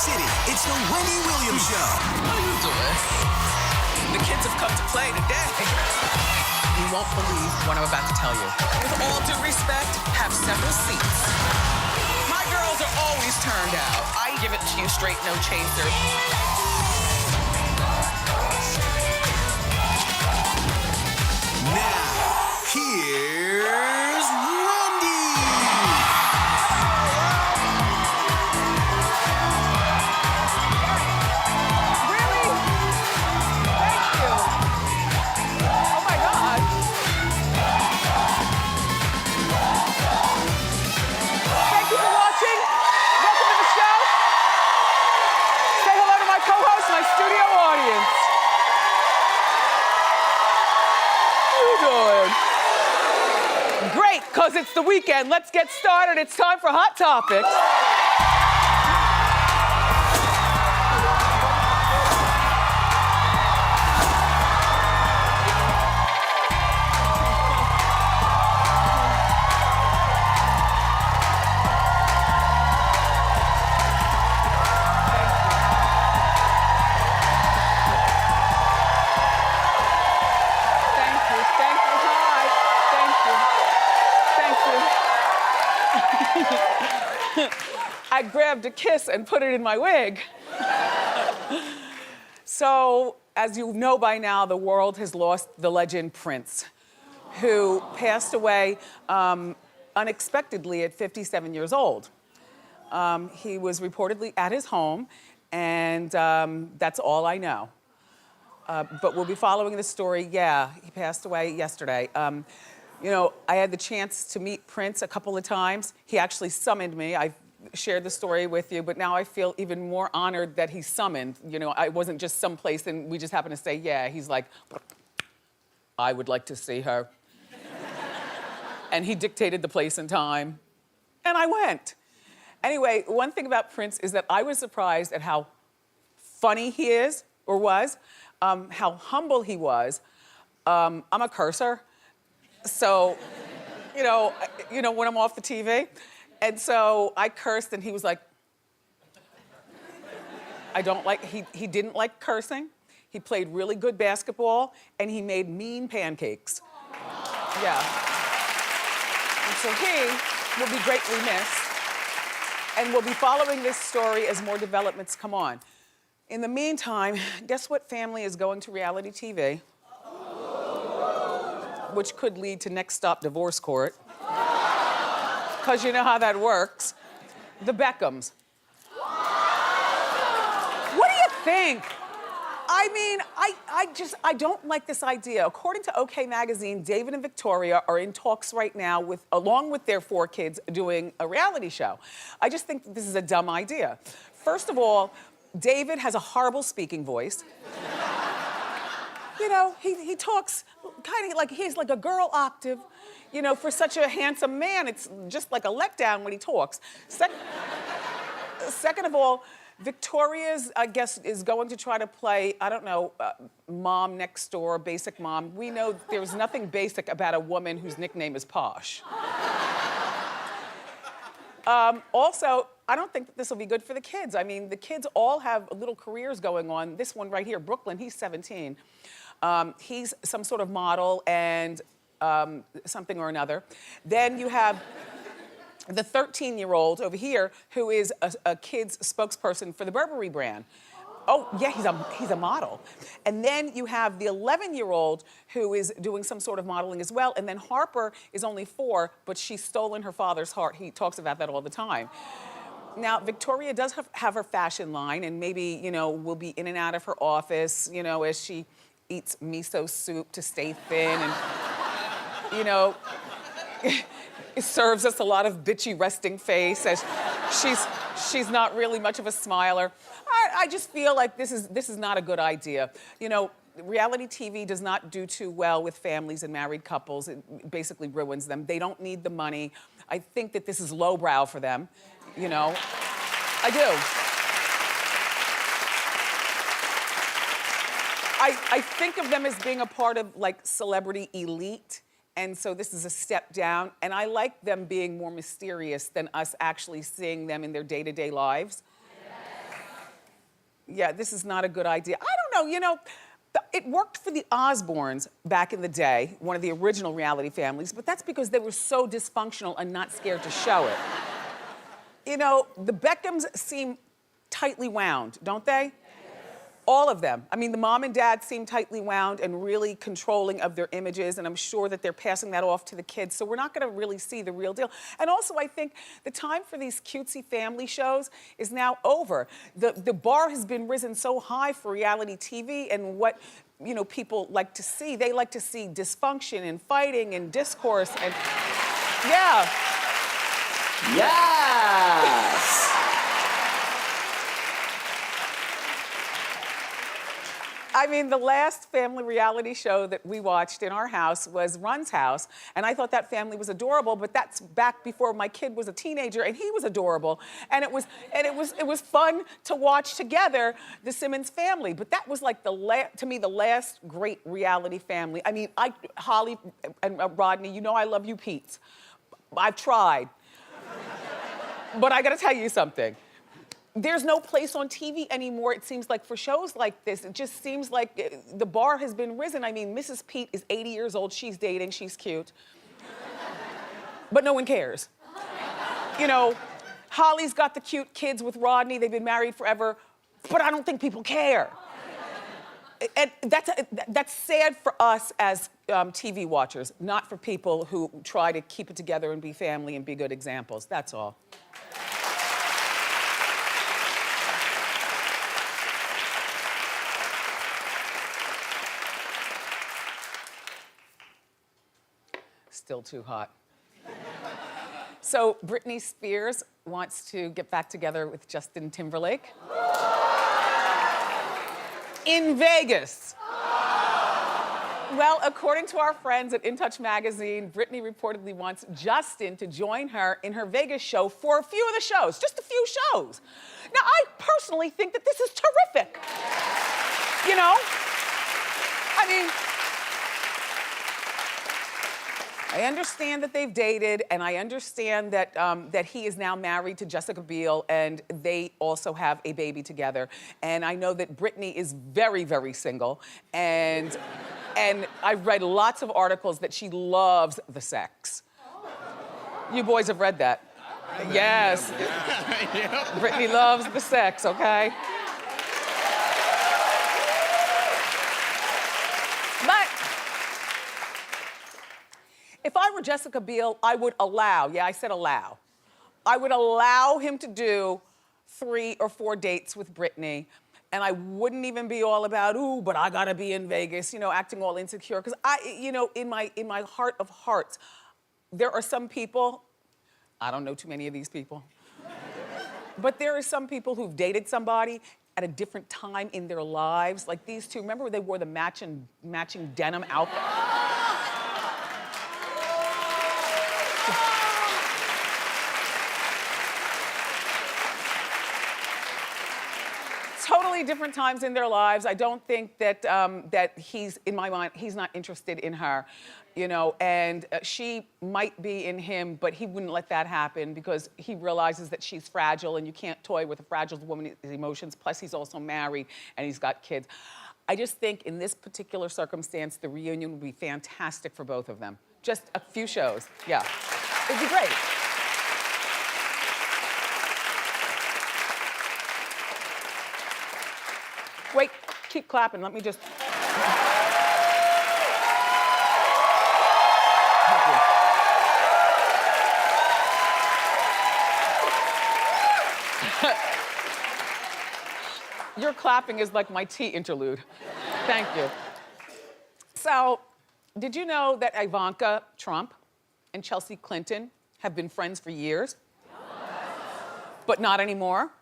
City, it's the Wendy Williams Show. How you doing? The kids have come to play today. You won't believe what I'm about to tell you. With all due respect, have several seats. My girls are always turned out. I give it to you straight, no chaser. Now, here's Wendy. Really? Thank you. Oh my God. Thank you for watching. Welcome to the show. Say hello to my co-host, my studio audience. Great, because it's the weekend. Let's get started. It's time for Hot Topics. I grabbed a kiss and put it in my wig. So, as you know by now, the world has lost the legend Prince, who passed away unexpectedly at 57 years old. He was reportedly at his home, and that's all I know. But we'll be following this story. Yeah, he passed away yesterday. You know, I had the chance to meet Prince a couple of times. He actually summoned me. I've shared the story with you, but now I feel even more honored that he summoned. You know, I wasn't just someplace and we just happened to say, yeah. He's like, I would like to see her. And he dictated the place and time, and I went. Anyway, one thing about Prince is that I was surprised at how funny he is, or was, how humble he was. I'm a cursor. So, you know, when I'm off the TV. And so I cursed and he was like, he didn't like cursing. He played really good basketball and he made mean pancakes. Yeah. And so he will be greatly missed. And we'll be following this story as more developments come on. In the meantime, guess what family is going to reality TV? Which could lead to next stop divorce court. Because you know how that works. The Beckhams. What do you think? I mean, I don't like this idea. According to OK Magazine, David and Victoria are in talks right now along with their 4 kids doing a reality show. I just think that this is a dumb idea. First of all, David has a horrible speaking voice. You know, he talks kind of like he's like a girl octave. You know, for such a handsome man, it's just like a letdown when he talks. Second of all, Victoria's, I guess, is going to try to play, I don't know, mom next door, basic mom. We know there's nothing basic about a woman whose nickname is Posh. Also, I don't think that this will be good for the kids. I mean, the kids all have little careers going on. This one right here, Brooklyn, he's 17. He's some sort of model and something or another. Then you have the 13-year-old over here who is a kid's spokesperson for the Burberry brand. Oh, yeah, he's a model. And then you have the 11-year-old who is doing some sort of modeling as well. And then Harper is only 4, but she's stolen her father's heart. He talks about that all the time. Now, Victoria does have her fashion line, and maybe, you know, will be in and out of her office, you know, as she eats miso soup to stay thin and, you know, it serves us a lot of bitchy resting face as she's not really much of a smiler. I just feel like this is not a good idea. You know, reality TV does not do too well with families and married couples. It basically ruins them. They don't need the money. I think that this is lowbrow for them, you know. I do. I think of them as being a part of, like, celebrity elite. And so this is a step down. And I like them being more mysterious than us actually seeing them in their day-to-day lives. Yeah, this is not a good idea. I don't know, it worked for the Osbournes back in the day, one of the original reality families, but that's because they were so dysfunctional and not scared to show it. The Beckhams seem tightly wound, don't they? All of them. I mean, the mom and dad seem tightly wound and really controlling of their images, and I'm sure that they're passing that off to the kids, so we're not gonna really see the real deal. And also, I think the time for these cutesy family shows is now over. The bar has been risen so high for reality TV and what people like to see. They like to see dysfunction and fighting and discourse and, yeah. Yes! I mean, the last family reality show that we watched in our house was Run's House, and I thought that family was adorable, but that's back before my kid was a teenager, and he was adorable, and it was fun to watch together, the Simmons family. But that was like to me the last great reality family. I mean, Holly and Rodney, I love you, Pete. I've tried, but I got to tell you something. There's no place on TV anymore, it seems like, for shows like this. It just seems like the bar has been risen. I mean, Mrs. Pete is 80 years old, she's dating, she's cute. But no one cares. Holly's got the cute kids with Rodney, they've been married forever, but I don't think people care. And that's sad for us as TV watchers, not for people who try to keep it together and be family and be good examples, that's all. Still too hot. So Britney Spears wants to get back together with Justin Timberlake in Vegas. Well, according to our friends at In Touch magazine, Britney reportedly wants Justin to join her in her Vegas show for a few of the shows, just a few shows. Now, I personally think that this is terrific. I mean, I understand that they've dated, and I understand that that he is now married to Jessica Biel, and they also have a baby together. And I know that Britney is very, very single, and I've read lots of articles that she loves the sex. You boys have read that? Yes. Britney loves the sex, okay? But if I were Jessica Biel, I would allow, yeah, I said allow. I would allow him to do 3 or 4 dates with Britney, and I wouldn't even be all about, ooh, but I gotta be in Vegas, acting all insecure. Because in my heart of hearts, there are some people, I don't know too many of these people, but there are some people who've dated somebody at a different time in their lives. Like these two, remember they wore the matching denim outfit? Totally different times in their lives. I don't think that that he's, in my mind, he's not interested in her, and she might be in him, but he wouldn't let that happen because he realizes that she's fragile and you can't toy with a fragile woman's emotions. Plus, he's also married and he's got kids. I just think in this particular circumstance, the reunion would be fantastic for both of them. Just a few shows, yeah. It'd be great. Wait, keep clapping, let me just. Thank you. Your clapping is like my tea interlude. Thank you. So, did you know that Ivanka Trump and Chelsea Clinton have been friends for years? But not anymore?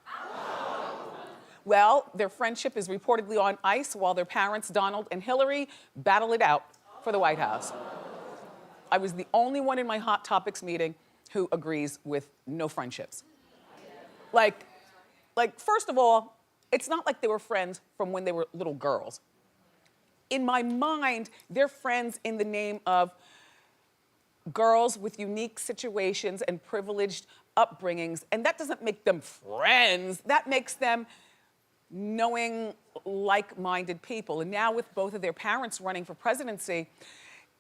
Well, their friendship is reportedly on ice while their parents, Donald and Hillary, battle it out for the White House. I was the only one in my Hot Topics meeting who agrees with no friendships. Like, first of all, it's not like they were friends from when they were little girls. In my mind, they're friends in the name of girls with unique situations and privileged upbringings, and that doesn't make them friends. That makes them knowing like-minded people. And now with both of their parents running for presidency,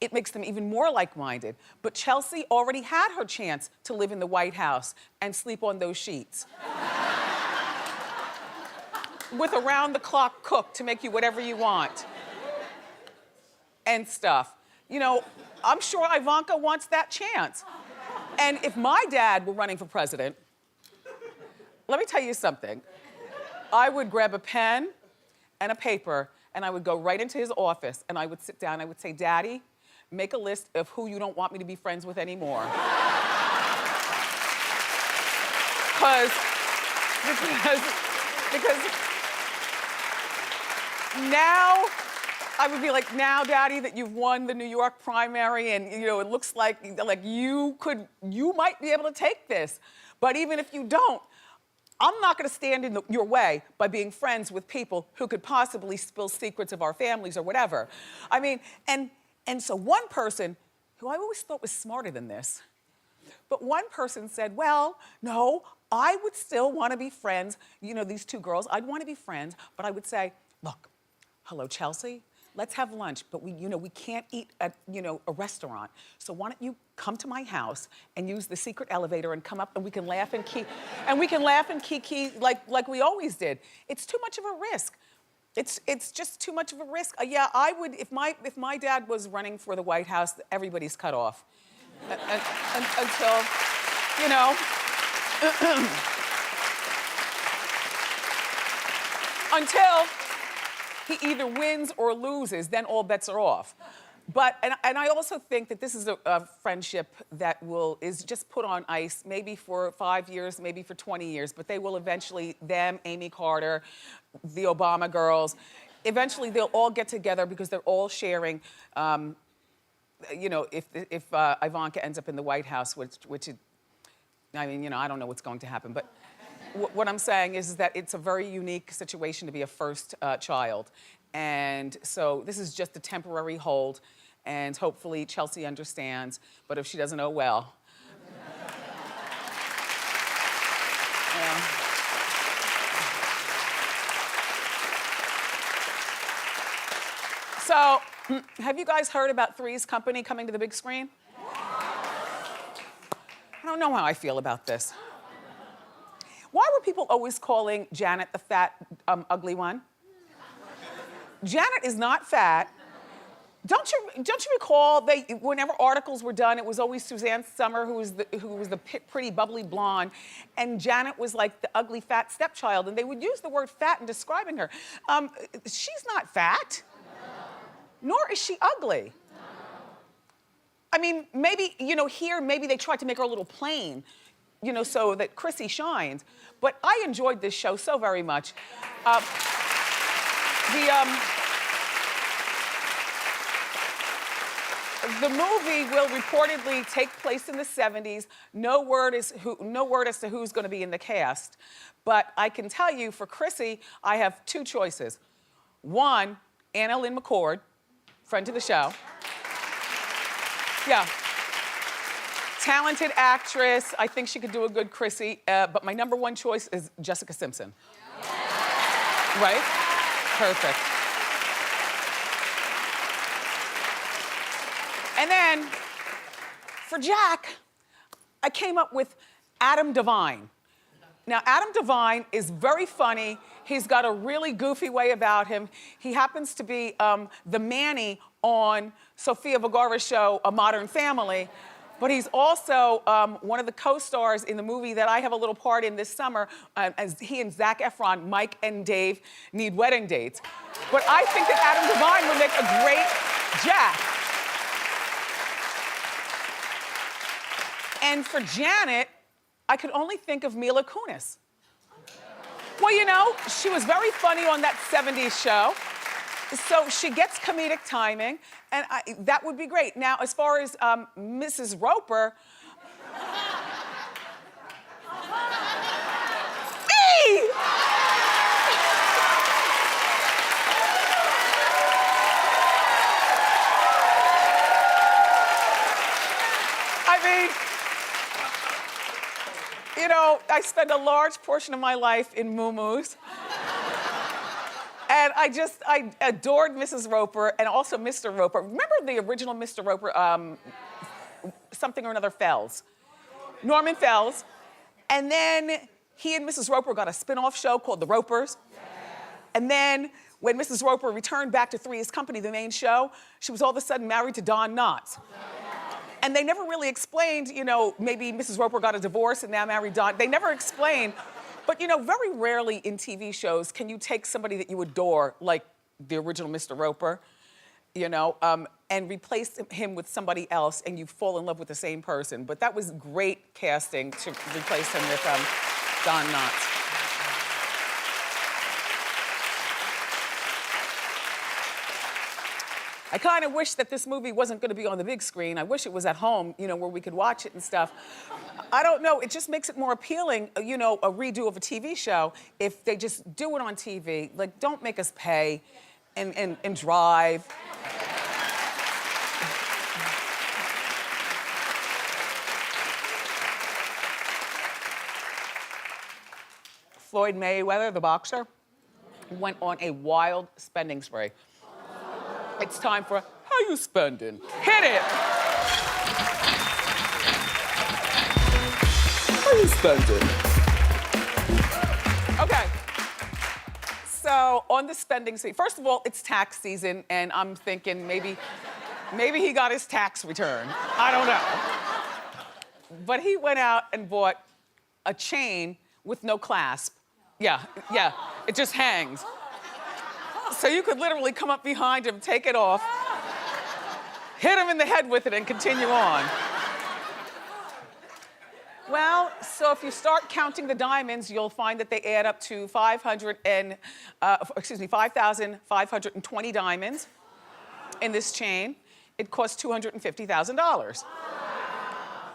it makes them even more like-minded. But Chelsea already had her chance to live in the White House and sleep on those sheets. With around-the-clock cook to make you whatever you want. And stuff. You know, I'm sure Ivanka wants that chance. And if my dad were running for president, let me tell you something. I would grab a pen and a paper and I would go right into his office and I would sit down, I would say, Daddy, make a list of who you don't want me to be friends with anymore. Because now, I would be like, now, Daddy, that you've won the New York primary and, you know, it looks like you might be able to take this. But even if you don't, I'm not gonna stand in your way by being friends with people who could possibly spill secrets of our families or whatever. I mean, and so one person, who I always thought was smarter than this, but one person said, well, no, I would still wanna be friends, you know, these two girls, I'd wanna be friends, but I would say, look, hello, Chelsea, let's have lunch, but we can't eat at, a restaurant. So why don't you come to my house and use the secret elevator and come up and we can laugh and kiki like we always did. It's too much of a risk. It's just too much of a risk. Yeah, I would, if my dad was running for the White House, everybody's cut off. Until, until he either wins or loses, then all bets are off. But, and I also think that this is a friendship that is just put on ice, maybe for 5 years, maybe for 20 years, but they will eventually, them, Amy Carter, the Obama girls, eventually they'll all get together because they're all sharing, if Ivanka ends up in the White House, which I mean, I don't know what's going to happen, but what I'm saying is that it's a very unique situation to be a first child. And so this is just a temporary hold, and hopefully Chelsea understands, but if she doesn't, oh well. Yeah. So, have you guys heard about Three's Company coming to the big screen? I don't know how I feel about this. Why were people always calling Janet the fat, ugly one? Janet is not fat. Don't you recall whenever articles were done, it was always Suzanne Summer who was the pretty bubbly blonde, and Janet was like the ugly fat stepchild, and they would use the word fat in describing her. She's not fat, nor is she ugly. I mean, maybe, here, maybe they tried to make her a little plain, so that Chrissy shines. But I enjoyed this show so very much. The movie will reportedly take place in the 70s. No word as to who's gonna be in the cast. But I can tell you, for Chrissy, I have two choices. One, Anna Lynn McCord, friend to the show. Yeah. Talented actress. I think she could do a good Chrissy. But my number one choice is Jessica Simpson. Right? Perfect. And then, for Jack, I came up with Adam Devine. Now, Adam Devine is very funny. He's got a really goofy way about him. He happens to be the Manny on Sofia Vergara's show, A Modern Family. But he's also one of the co-stars in the movie that I have a little part in this summer, as he and Zac Efron, Mike and Dave, need wedding dates. But I think that Adam Devine would make a great Jack. And for Janet, I could only think of Mila Kunis. Well, she was very funny on that 70s show. So she gets comedic timing, and that would be great. Now, as far as Mrs. Roper, me! I mean, I spend a large portion of my life in muumuus. And I adored Mrs. Roper and also Mr. Roper. Remember the original Mr. Roper, something or another Fells? Norman Fells. And then he and Mrs. Roper got a spin-off show called The Ropers. And then when Mrs. Roper returned back to Three's Company, the main show, she was all of a sudden married to Don Knotts. And they never really explained, you know, maybe Mrs. Roper got a divorce and now married Don. They never explained. But, you know, very rarely in TV shows can you take somebody that you adore, like the original Mr. Roper, you know, and replace him with somebody else and you fall in love with the same person. But that was great casting to replace him with Don Knotts. I kind of wish that this movie wasn't going to be on the big screen. I wish it was at home, you know, where we could watch it and stuff. I don't know, it just makes it more appealing, you know, a redo of a TV show if they just do it on TV. Like, don't make us pay and drive. Floyd Mayweather, the boxer, went on a wild spending spree. It's time for how you spending. Hit it. How you spending? Okay. So on the spending spree, first of all, it's tax season, and I'm thinking maybe he got his tax return. I don't know. But he went out and bought a chain with no clasp. Yeah, it just hangs. So you could literally come up behind him, take it off, hit him in the head with it, and continue on. Well, so if you start counting the diamonds, you'll find that they add up to 5,520 diamonds in this chain. It costs $250,000.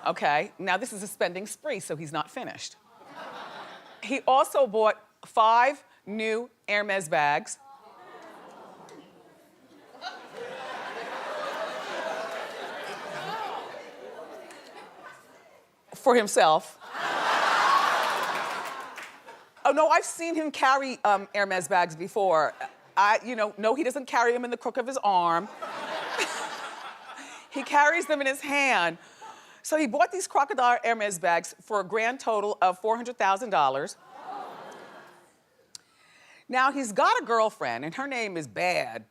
Okay, now this is a spending spree, so he's not finished. He also bought 5 new Hermes bags. For himself. Oh no, I've seen him carry Hermes bags before. No, he doesn't carry them in the crook of his arm. He carries them in his hand. So he bought these crocodile Hermes bags for a grand total of $400,000. Now he's got a girlfriend, and her name is Bad.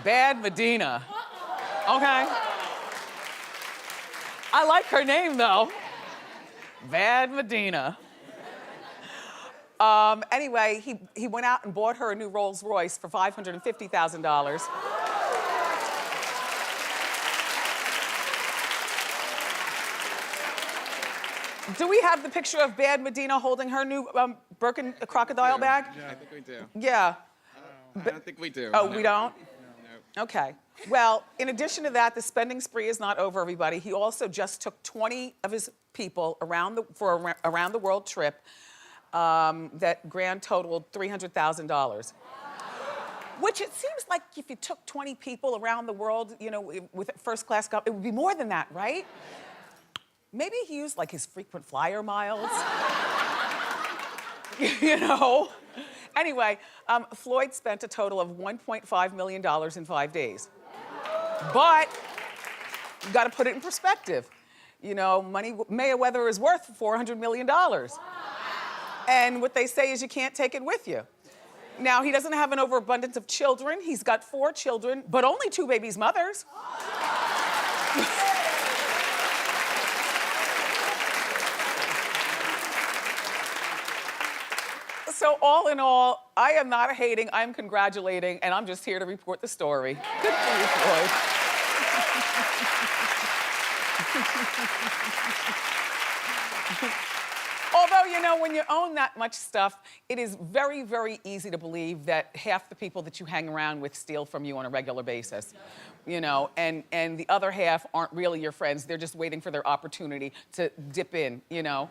Bad Medina. Okay? I like her name, though. Bad Medina. Anyway, he went out and bought her a new Rolls Royce for $550,000. Do we have the picture of Bad Medina holding her new Birkin crocodile bag? Yeah, I think we do. Yeah. I don't think we do. Oh, No. we don't? No. Okay. Well, in addition to that, the spending spree is not over, everybody. He also just took 20 of his people for a around the world trip that grand totaled $300,000. Which it seems like if you took 20 people around the world, you know, with first class, it would be more than that, right? Maybe he used like his frequent flyer miles. You know? Anyway, Floyd spent a total of $1.5 million in 5 days. But you gotta put it in perspective. You know, Mayweather is worth $400 million. And what they say is you can't take it with you. Now, he doesn't have an overabundance of children. He's got 4 children, but only 2 babies' mothers. So all in all, I am not hating, I'm congratulating, and I'm just here to report the story. Good for you, Floyd. Although, you know, when you own that much stuff, it is very, very easy to believe that half the people that you hang around with steal from you on a regular basis. You know, and the other half aren't really your friends. They're just waiting for their opportunity to dip in, you know?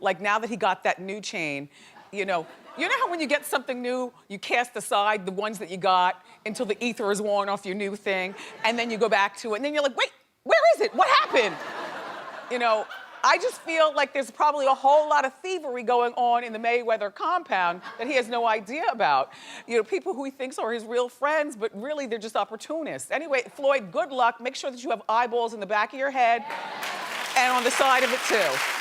Like now that he got that new chain, you know how when you get something new, you cast aside the ones that you got until the ether is worn off your new thing, and then you go back to it, and then you're like, wait, where is it? What happened? You know, I just feel like there's probably a whole lot of thievery going on in the Mayweather compound that he has no idea about. You know, people who he thinks are his real friends, but really they're just opportunists. Anyway, Floyd, good luck. Make sure that you have eyeballs in the back of your head and on the side of it too.